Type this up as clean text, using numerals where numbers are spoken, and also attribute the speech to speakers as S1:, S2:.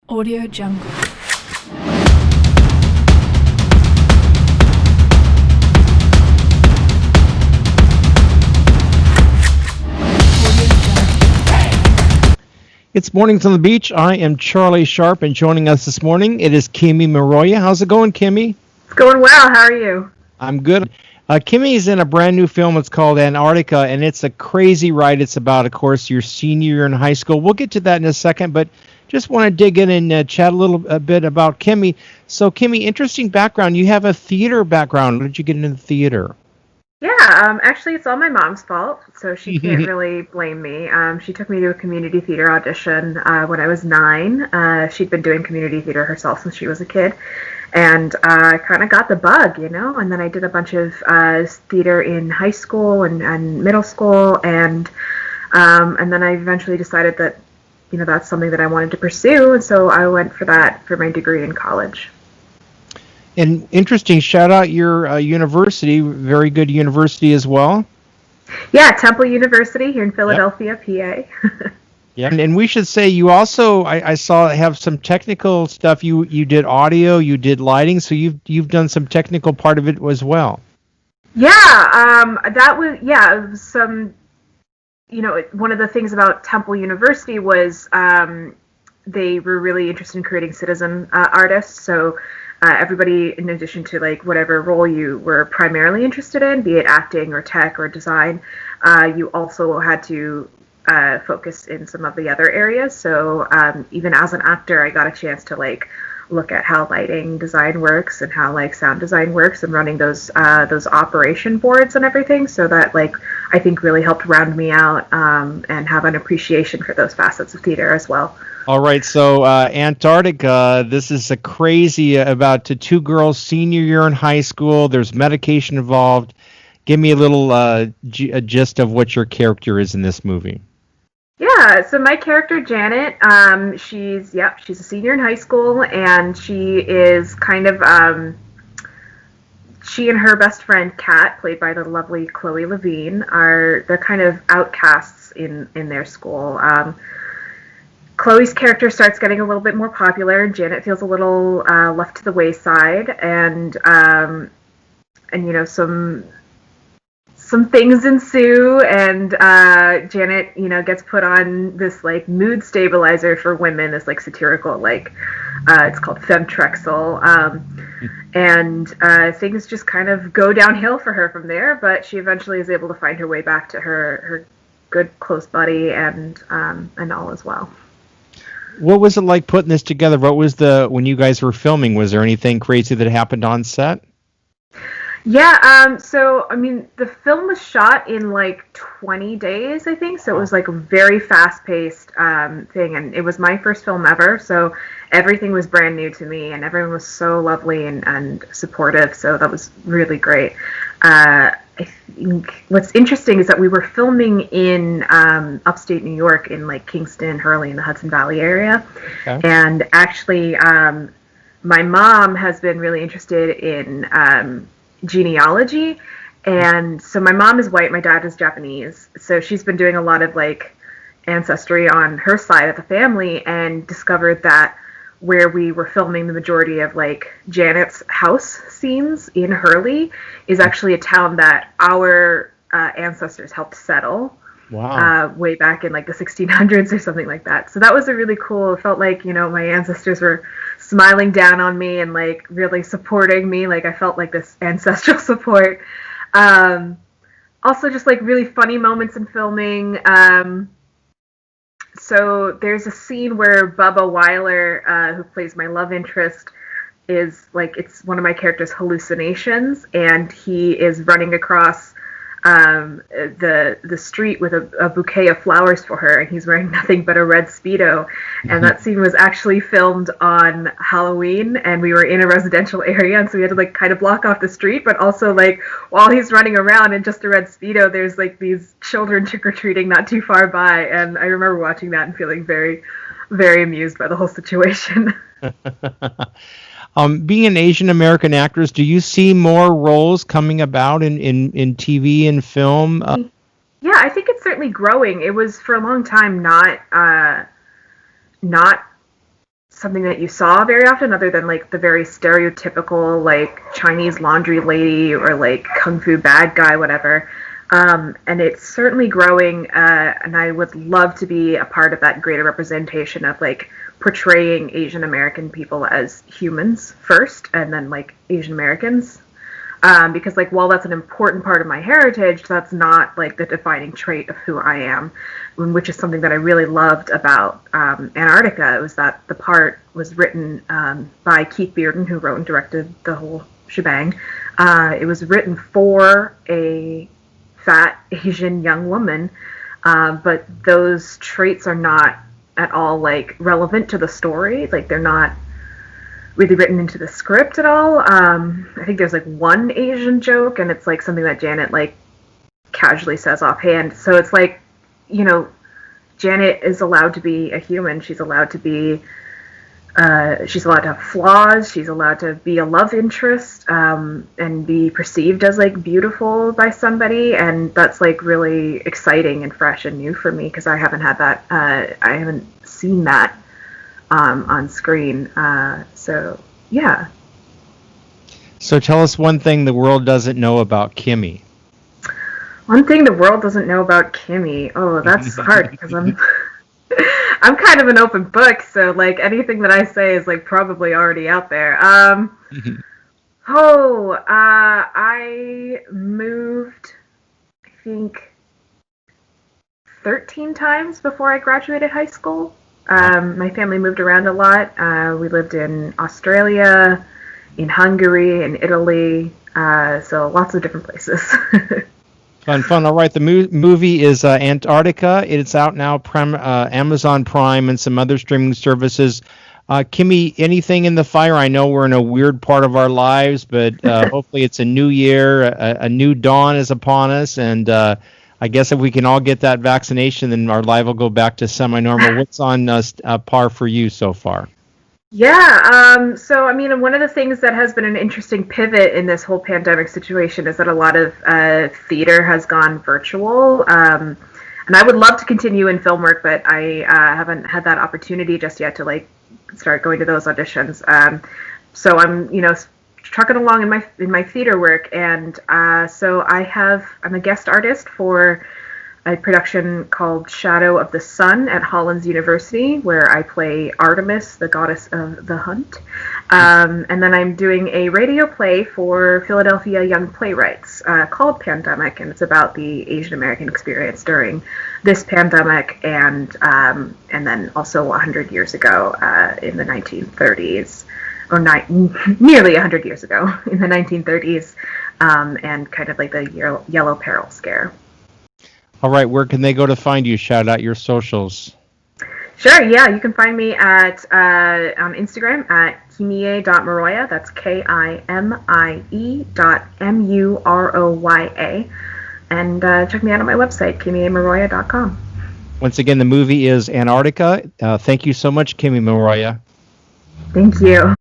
S1: Audio Jungle.
S2: It's Mornings on the Beach. I am Charlie Sharp, and joining us this morning, it is Kimie Muroya. How's it going, Kimie?
S3: It's going well. How are you?
S2: I'm good. Kimie is in a brand new film. It's called Antarctica, and it's a crazy ride. It's about, of course, your senior year in high school. We'll get to that in a second, but just want to dig in and chat a bit about Kimie. So, Kimie, interesting background. You have a theater background. When did you get into theater?
S3: Yeah, actually, it's all my mom's fault, so she can't really blame me. She took me to a community theater audition when I was 9. She'd been doing community theater herself since she was a kid, and I kind of got the bug, and then I did a bunch of theater in high school and middle school, and then I eventually decided that, that's something that I wanted to pursue, and so I went for that for my degree in college.
S2: And interesting, shout out your university, very good university as well.
S3: Yeah, Temple University here in Philadelphia, yep. PA.
S2: Yeah, and we should say you also, I saw, have some technical stuff. You did audio, you did lighting, so you've done some technical part of it as well.
S3: Yeah, it was some, one of the things about Temple University was they were really interested in creating citizen artists, so everybody, in addition to whatever role you were primarily interested in, be it acting or tech or design, you also had to focus in some of the other areas. So even as an actor, I got a chance to look at how lighting design works and how sound design works, and running those operation boards and everything. So that I think really helped round me out and have an appreciation for those facets of theater as well.
S2: All right, so Antarctica, this is a crazy about two girls senior year in high school. There's medication involved. Give me a little a gist of what your character is in this movie.
S3: Yeah, so my character Janet, she's a senior in high school, and she is kind of she and her best friend Kat, played by the lovely Chloe Levine, they're kind of outcasts in their school. Chloe's character starts getting a little bit more popular, and Janet feels a little left to the wayside, and some things ensue, and Janet, gets put on this mood stabilizer for women, this satirical it's called Femtrexel, and things just kind of go downhill for her from there. But she eventually is able to find her way back to her good close buddy and all as well.
S2: What was it like putting this together? What was when you guys were filming? Was there anything crazy that happened on set?
S3: Yeah, so, the film was shot in 20 days, I think, so it was a very fast-paced thing, and it was my first film ever, so everything was brand new to me, and everyone was so lovely and supportive, so that was really great. I think what's interesting is that we were filming in upstate New York in Kingston, Hurley, in the Hudson Valley area, okay. And actually my mom has been really interested in genealogy, and so my mom is white, my dad is Japanese, so she's been doing a lot of ancestry on her side of the family, and discovered that where we were filming the majority of Janet's house scenes in Hurley is actually a town that our ancestors helped settle.
S2: Wow.
S3: Way back in the 1600s or something like that. So that was a really cool, it felt like, my ancestors were smiling down on me and really supporting me. I felt this ancestral support. Also just really funny moments in filming. So there's a scene where Bubba Weiler, who plays my love interest, is it's one of my character's hallucinations, and he is running across the street with a bouquet of flowers for her, and he's wearing nothing but a red Speedo. And that scene was actually filmed on Halloween, and we were in a residential area, and so we had to kind of block off the street, but also while he's running around in just a red Speedo, there's these children trick-or-treating not too far by, and I remember watching that and feeling very, very amused by the whole situation.
S2: Being an Asian American actress, do you see more roles coming about in TV and film?
S3: Yeah, I think it's certainly growing. It was for a long time not something that you saw very often, other than like the very stereotypical like Chinese laundry lady or like kung fu bad guy, whatever. And it's certainly growing, and I would love to be a part of that greater representation of like portraying Asian American people as humans first, and then like Asian Americans. Because like while that's an important part of my heritage, that's not like the defining trait of who I am, which is something that I really loved about Antarctica. It was that the part was written by Keith Bearden, who wrote and directed the whole shebang. It was written for a fat Asian young woman, but those traits are not at all like relevant to the story. Like they're not really written into the script at all. I think there's like one Asian joke, and it's like something that Janet like casually says offhand. So it's like, you know, Janet is allowed to be a human. She's allowed to be. She's allowed to have flaws. She's allowed to be a love interest and be perceived as like beautiful by somebody, and that's like really exciting and fresh and new for me because I haven't had that. I haven't seen that on screen. So yeah.
S2: So tell us one thing the world doesn't know about Kimie.
S3: One thing the world doesn't know about Kimie. Oh, that's hard because I'm kind of an open book, so like anything that I say is like probably already out there. I moved, I think, 13 times before I graduated high school. My family moved around a lot. We lived in Australia, in Hungary, in Italy, so lots of different places.
S2: Fun. All right, the movie is Antarctica. It's out now, Amazon Prime and some other streaming services. Kimie, anything in the fire? I know we're in a weird part of our lives, but hopefully it's a new year, a new dawn is upon us, and I guess if we can all get that vaccination, then our life will go back to semi-normal. What's on par for you so far?
S3: Yeah, so I mean, one of the things that has been an interesting pivot in this whole pandemic situation is that a lot of theater has gone virtual. And I would love to continue in film work, but I haven't had that opportunity just yet to like start going to those auditions. So I'm, you know, trucking along in my theater work, and so I'm a guest artist for a production called Shadow of the Sun at Hollins University, where I play Artemis, the goddess of the hunt. And then I'm doing a radio play for Philadelphia Young Playwrights called Pandemic, and it's about the Asian American experience during this pandemic, and then also 100 years ago in the 1930s. Or nearly 100 years ago in the 1930s, and kind of like the Yellow Peril scare.
S2: All right, where can they go to find you? Shout out your socials.
S3: Sure, yeah, you can find me at on Instagram at kimie.muroya. That's KIMIE.MUROYA. And check me out on my website, kimiemuroya.com.
S2: Once again, the movie is Antarctica. Thank you so much, Kimie Muroya.
S3: Thank you.